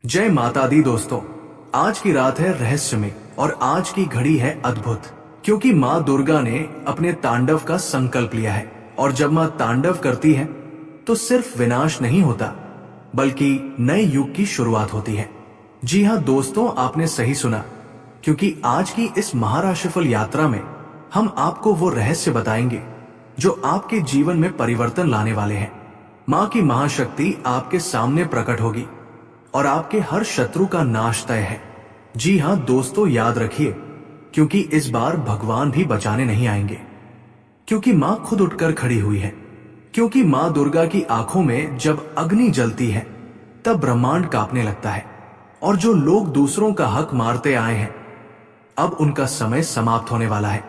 जय माता दी दोस्तों। आज की रात है रहस्यमय और आज की घड़ी है अद्भुत, क्योंकि माँ दुर्गा ने अपने तांडव का संकल्प लिया है। और जब माँ तांडव करती है तो सिर्फ विनाश नहीं होता, बल्कि नए युग की शुरुआत होती है। जी हाँ दोस्तों, आपने सही सुना, क्योंकि आज की इस महाराशिफल यात्रा में हम आपको वो रहस्य बताएंगे जो आपके जीवन में परिवर्तन लाने वाले हैं। माँ की महाशक्ति आपके सामने प्रकट होगी और आपके हर शत्रु का नाश तय है। जी हाँ दोस्तों, याद रखिए, क्योंकि इस बार भगवान भी बचाने नहीं आएंगे, क्योंकि माँ खुद उठकर खड़ी हुई है। क्योंकि माँ दुर्गा की आंखों में जब अग्नि जलती है तब ब्रह्मांड कांपने लगता है। और जो लोग दूसरों का हक मारते आए हैं, अब उनका समय समाप्त होने वाला है।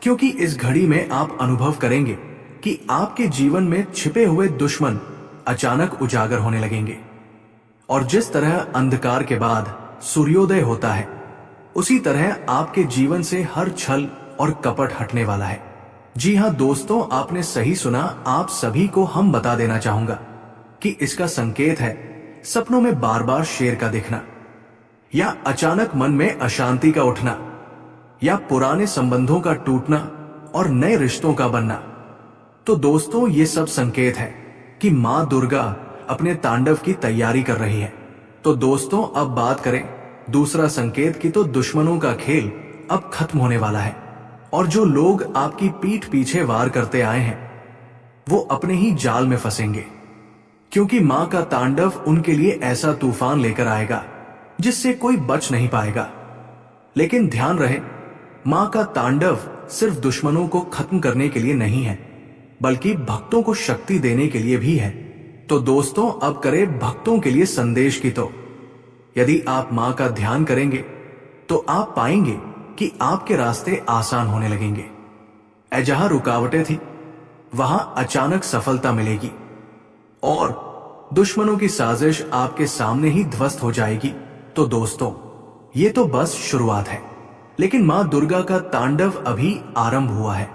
क्योंकि इस घड़ी में आप अनुभव करेंगे कि आपके जीवन में छिपे हुए दुश्मन अचानक उजागर होने लगेंगे। और जिस तरह अंधकार के बाद सूर्योदय होता है, उसी तरह आपके जीवन से हर छल और कपट हटने वाला है। जी हाँ दोस्तों, आपने सही सुना। आप सभी को हम बता देना चाहूंगा कि इसका संकेत है सपनों में बार बार शेर का दिखना, या अचानक मन में अशांति का उठना, या पुराने संबंधों का टूटना और नए रिश्तों का बनना। तो दोस्तों, ये सब संकेत है कि माँ दुर्गा अपने तांडव की तैयारी कर रही है। तो दोस्तों, अब बात करें दूसरा संकेत की, तो दुश्मनों का खेल अब खत्म होने वाला है। और जो लोग आपकी पीठ पीछे वार करते आए हैं, वो अपने ही जाल में फंसेंगे। क्योंकि माँ का तांडव उनके लिए ऐसा तूफान लेकर आएगा जिससे कोई बच नहीं पाएगा। लेकिन ध्यान रहे, माँ का तांडव सिर्फ दुश्मनों को खत्म करने के लिए नहीं है, बल्कि भक्तों को शक्ति देने के लिए भी है। तो दोस्तों, अब करें भक्तों के लिए संदेश की। तो यदि आप माँ का ध्यान करेंगे तो आप पाएंगे कि आपके रास्ते आसान होने लगेंगे। जहां रुकावटें थी, वहां अचानक सफलता मिलेगी और दुश्मनों की साजिश आपके सामने ही ध्वस्त हो जाएगी। तो दोस्तों, ये तो बस शुरुआत है, लेकिन माँ दुर्गा का तांडव अभी आरंभ हुआ है।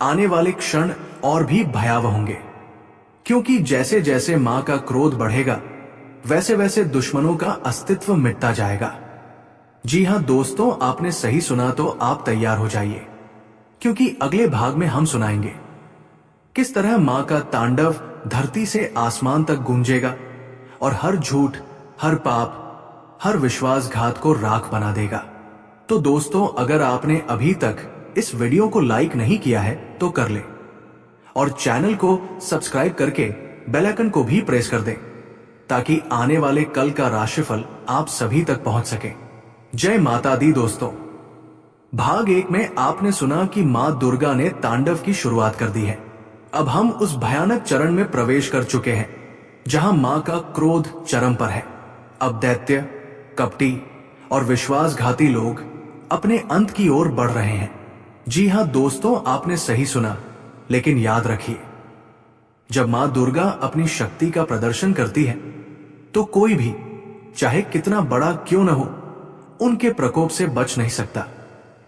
आने वाले क्षण और भी भयावह होंगे, क्योंकि जैसे जैसे माँ का क्रोध बढ़ेगा, वैसे वैसे दुश्मनों का अस्तित्व मिटता जाएगा। जी हाँ दोस्तों, आपने सही सुना। तो आप तैयार हो जाइए, क्योंकि अगले भाग में हम सुनाएंगे किस तरह माँ का तांडव धरती से आसमान तक गूंजेगा और हर झूठ, हर पाप, हर विश्वासघात को राख बना देगा। तो दोस्तों, अगर आपने अभी तक इस वीडियो को लाइक नहीं किया है तो कर ले, और चैनल को सब्सक्राइब करके बेल आइकन को भी प्रेस कर दें, ताकि आने वाले कल का राशिफल आप सभी तक पहुंच सके। जय माता दी दोस्तों। भाग 1 में आपने सुना कि माँ दुर्गा ने तांडव की शुरुआत कर दी है। अब हम उस भयानक चरण में प्रवेश कर चुके हैं जहां माँ का क्रोध चरम पर है। अब दैत्य, कपटी और विश्वासघाती लोग अपने अंत की ओर बढ़ रहे हैं। जी हाँ दोस्तों, आपने सही सुना। लेकिन याद रखिए, जब माँ दुर्गा अपनी शक्ति का प्रदर्शन करती है तो कोई भी, चाहे कितना बड़ा क्यों न हो, उनके प्रकोप से बच नहीं सकता।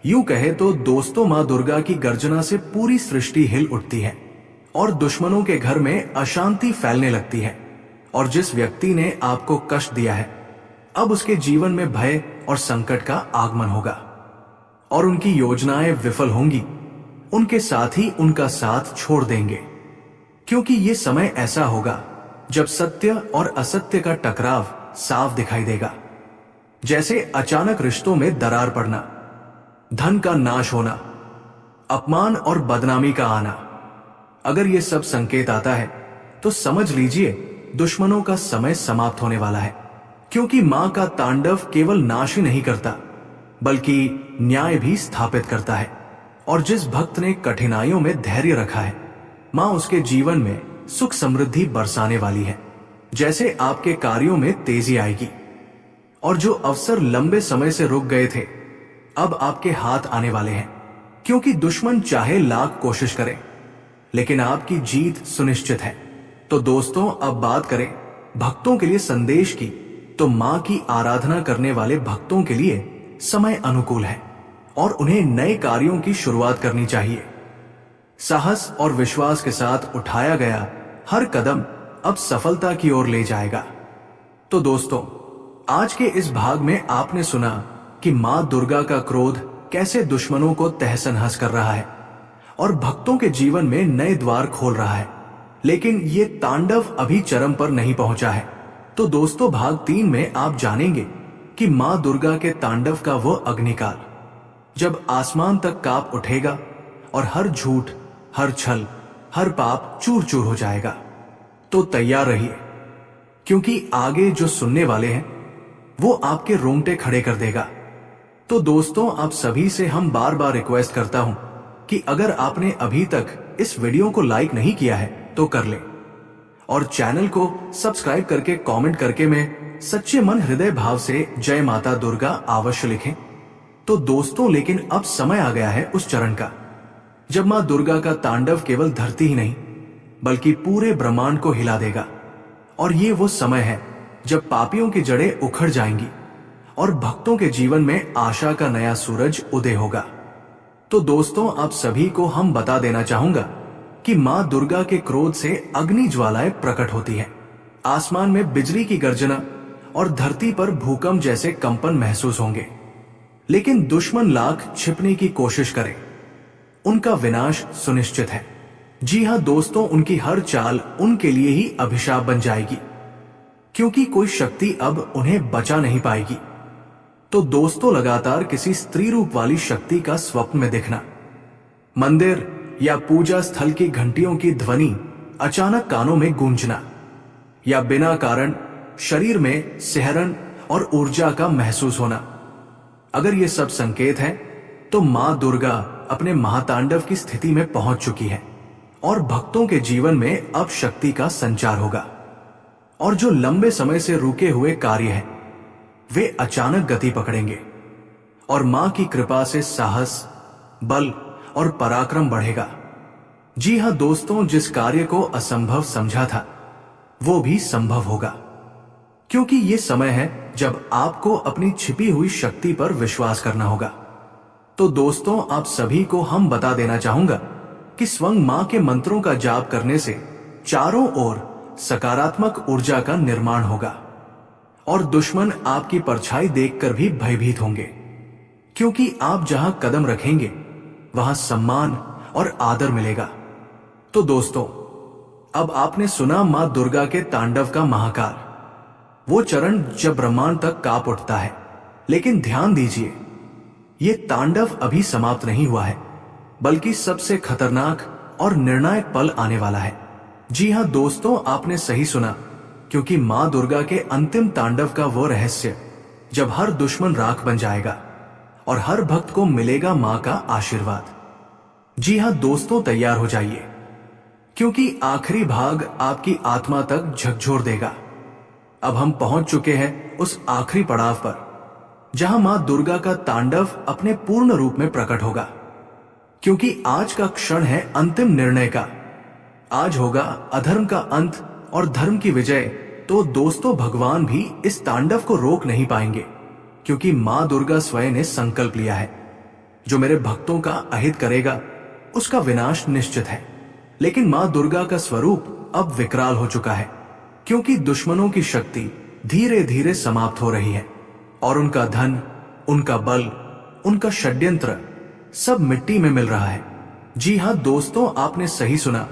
यूं कहे तो दोस्तों, माँ दुर्गा की गर्जना से पूरी सृष्टि हिल उठती है और दुश्मनों के घर में अशांति फैलने लगती है। और जिस व्यक्ति ने आपको कष्ट दिया है, अब उसके जीवन में भय और संकट का आगमन होगा और उनकी योजनाएं विफल होंगी। उनके साथ ही उनका साथ छोड़ देंगे, क्योंकि ये समय ऐसा होगा जब सत्य और असत्य का टकराव साफ दिखाई देगा। जैसे अचानक रिश्तों में दरार पड़ना, धन का नाश होना, अपमान और बदनामी का आना। अगर ये सब संकेत आता है तो समझ लीजिए दुश्मनों का समय समाप्त होने वाला है। क्योंकि माँ का तांडव केवल नाश ही नहीं करता, बल्कि न्याय भी स्थापित करता है। और जिस भक्त ने कठिनाइयों में धैर्य रखा है, माँ उसके जीवन में सुख समृद्धि बरसाने वाली है। जैसे आपके कार्यों में तेजी आएगी और जो अवसर लंबे समय से रुक गए थे, अब आपके हाथ आने वाले हैं। क्योंकि दुश्मन चाहे लाख कोशिश करे, लेकिन आपकी जीत सुनिश्चित है। तो दोस्तों, अब बात करें भक्तों के लिए संदेश की, तो माँ की आराधना करने वाले भक्तों के लिए समय अनुकूल है और उन्हें नए कार्यों की शुरुआत करनी चाहिए। साहस और विश्वास के साथ उठाया गया हर कदम अब सफलता की ओर ले जाएगा। तो दोस्तों, आज के इस भाग में आपने सुना कि माँ दुर्गा का क्रोध कैसे दुश्मनों को तहस नहस कर रहा है और भक्तों के जीवन में नए द्वार खोल रहा है। लेकिन ये तांडव अभी चरम पर नहीं पहुंचा है। तो दोस्तों, भाग 3 में आप जानेंगे कि माँ दुर्गा के तांडव का वो अग्निकाल जब आसमान तक कांप उठेगा और हर झूठ, हर छल, हर पाप चूर चूर हो जाएगा। तो तैयार रहिए, क्योंकि आगे जो सुनने वाले हैं वो आपके रोंगटे खड़े कर देगा। तो दोस्तों, आप सभी से हम बार बार रिक्वेस्ट करता हूं कि अगर आपने अभी तक इस वीडियो को लाइक नहीं किया है तो कर ले और चैनल को सब्सक्राइब करके कमेंट करके में सच्चे मन हृदय भाव से जय माता दुर्गा अवश्य लिखें। तो दोस्तों, लेकिन अब समय आ गया है उस चरण का जब मां दुर्गा का तांडव केवल धरती ही नहीं बल्कि पूरे ब्रह्मांड को हिला देगा। और ये वो समय है जब पापियों की जड़ें उखड़ जाएंगी और भक्तों के जीवन में आशा का नया सूरज उदय होगा। तो दोस्तों, आप सभी को हम बता देना चाहूंगा कि मां दुर्गा के क्रोध से अग्नि ज्वालाएं प्रकट होती है, आसमान में बिजली की गर्जना और धरती पर भूकंप जैसे कंपन महसूस होंगे। लेकिन दुश्मन लाख छिपने की कोशिश करें, उनका विनाश सुनिश्चित है। जी हां दोस्तों, उनकी हर चाल उनके लिए ही अभिशाप बन जाएगी, क्योंकि कोई शक्ति अब उन्हें बचा नहीं पाएगी। तो दोस्तों, लगातार किसी स्त्री रूप वाली शक्ति का स्वप्न में दिखना, मंदिर या पूजा स्थल की घंटियों की ध्वनि अचानक कानों में गूंजना, या बिना कारण शरीर में सिहरन और ऊर्जा का महसूस होना, अगर ये सब संकेत हैं, तो मां दुर्गा अपने महातांडव की स्थिति में पहुंच चुकी है और भक्तों के जीवन में अब शक्ति का संचार होगा। और जो लंबे समय से रुके हुए कार्य हैं, वे अचानक गति पकड़ेंगे और मां की कृपा से साहस, बल और पराक्रम बढ़ेगा। जी हां दोस्तों, जिस कार्य को असंभव समझा था वो भी संभव होगा, क्योंकि ये समय है जब आपको अपनी छिपी हुई शक्ति पर विश्वास करना होगा। तो दोस्तों, आप सभी को हम बता देना चाहूंगा कि स्वयं मां के मंत्रों का जाप करने से चारों ओर सकारात्मक ऊर्जा का निर्माण होगा और दुश्मन आपकी परछाई देखकर भी भयभीत होंगे, क्योंकि आप जहां कदम रखेंगे वहां सम्मान और आदर मिलेगा। तो दोस्तों, अब आपने सुना मां दुर्गा के तांडव का महाकाल, वो चरण जब ब्रह्मांड तक कांप उठता है। लेकिन ध्यान दीजिए, ये तांडव अभी समाप्त नहीं हुआ है, बल्कि सबसे खतरनाक और निर्णायक पल आने वाला है। जी हां दोस्तों, आपने सही सुना, क्योंकि मां दुर्गा के अंतिम तांडव का वो रहस्य जब हर दुश्मन राख बन जाएगा और हर भक्त को मिलेगा मां का आशीर्वाद। जी हां दोस्तों, तैयार हो जाइए, क्योंकि आखिरी भाग आपकी आत्मा तक झकझोर देगा। अब हम पहुंच चुके हैं उस आखिरी पड़ाव पर जहां मां दुर्गा का तांडव अपने पूर्ण रूप में प्रकट होगा, क्योंकि आज का क्षण है अंतिम निर्णय का। आज होगा अधर्म का अंत और धर्म की विजय। तो दोस्तों, भगवान भी इस तांडव को रोक नहीं पाएंगे, क्योंकि मां दुर्गा स्वयं ने संकल्प लिया है, जो मेरे भक्तों का अहित करेगा उसका विनाश निश्चित है। लेकिन मां दुर्गा का स्वरूप अब विकराल हो चुका है, क्योंकि दुश्मनों की शक्ति धीरे धीरे समाप्त हो रही है और उनका धन, उनका बल, उनका षड्यंत्र सब मिट्टी में मिल रहा है। जी हां दोस्तों, आपने सही सुना,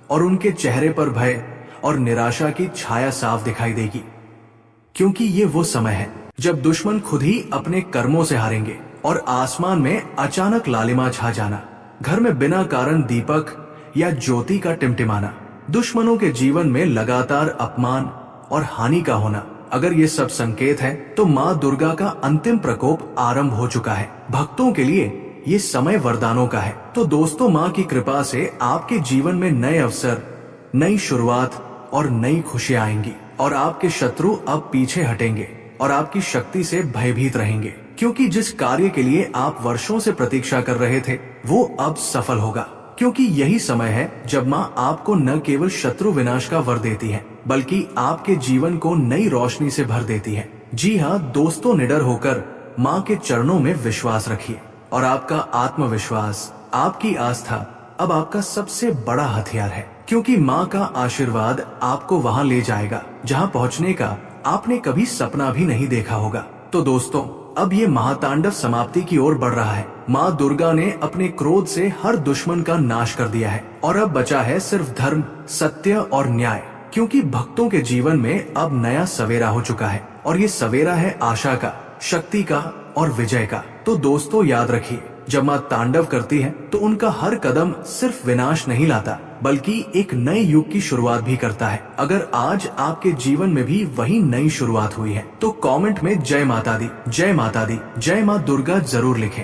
और उनके चेहरे पर भय और निराशा की छाया साफ दिखाई देगी, क्योंकि ये वो समय है जब दुश्मन खुद ही अपने कर्मों से हारेंगे और आसमान में अचानक लालिमा छा जाना, घर में बिना कारण दीपक या ज्योति का टिमटिमाना, दुश्मनों के जीवन में लगातार अपमान और हानि का होना, अगर ये सब संकेत है तो मां दुर्गा का अंतिम प्रकोप आरंभ हो चुका है। भक्तों के लिए ये समय वरदानों का है। तो दोस्तों, मां की कृपा से आपके जीवन में नए अवसर, नई शुरुआत और नई खुशियां आएंगी और आपके शत्रु अब पीछे हटेंगे और आपकी शक्ति से भयभीत रहेंगे, क्योंकि जिस कार्य के लिए आप वर्षों से प्रतीक्षा कर रहे थे वो अब सफल होगा। क्योंकि यही समय है जब मां आपको न केवल शत्रु विनाश का वर देती है, बल्कि आपके जीवन को नई रोशनी से भर देती है। जी हाँ दोस्तों, निडर होकर मां के चरणों में विश्वास रखिए और आपका आत्मविश्वास, आपकी आस्था अब आपका सबसे बड़ा हथियार है, क्योंकि मां का आशीर्वाद आपको वहां ले जाएगा जहां पहुंचने का आपने कभी सपना भी नहीं देखा होगा। तो दोस्तों, अब ये महातांडव समाप्ति की ओर बढ़ रहा है। माँ दुर्गा ने अपने क्रोध से हर दुश्मन का नाश कर दिया है और अब बचा है सिर्फ धर्म, सत्य और न्याय। क्योंकि भक्तों के जीवन में अब नया सवेरा हो चुका है और ये सवेरा है आशा का, शक्ति का और विजय का। तो दोस्तों याद रखिए, जब माँ तांडव करती है तो उनका हर कदम सिर्फ विनाश नहीं लाता, बल्कि एक नए युग की शुरुआत भी करता है। अगर आज आपके जीवन में भी वही नई शुरुआत हुई है तो कमेंट में जय माता दी, जय माता दी, जय माँ दुर्गा जरूर लिखें।